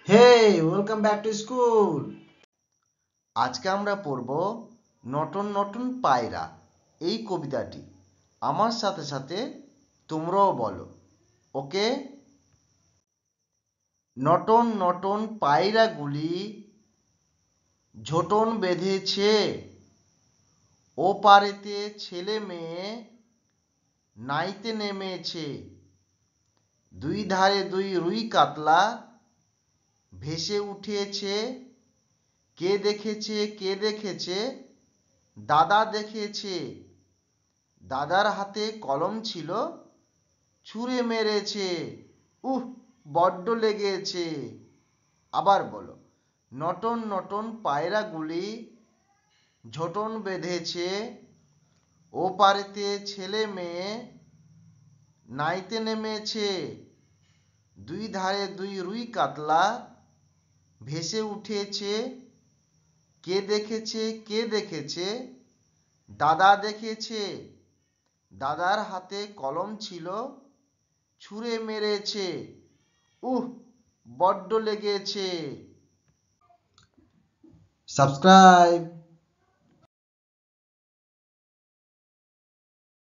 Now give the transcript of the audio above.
Hey, welcome back to school. আজকে আমরা পড়ব নতুন নতুন পায়রা এই কবিতাটি। আমার সাথে সাথে তোমরাও বলো, ওকে? নতুন নতুন পায়রাগুলি ঝোঁটন বেঁধেছে, ও পারেতে ছেলে মেয়ে নাইতে নেমেছে। দুই ধারে দুই রুই কাতলা ভেসে উঠেছে। কে দেখেছে কে দেখেছে, দাদা দেখেছে। দাদার হাতে কলম ছিল, ছুঁড়ে মেরেছে। বড্ড লেগেছে। আবার বলো, নটন নটন পায়রাগুলি ঝোঁটন বেঁধেছে, ও পারেতে ছেলে মেয়ে নাইতে নেমেছে। দুই ধারে দুই রুই কাতলা ভেসে উঠেছে। কে দেখেছে কে দেখেছে, দাদা দেখেছে। দাদার হাতে কলম ছিল, ছুঁড়ে মেরেছে। বড্ড লেগেছে। সাবস্ক্রাইব।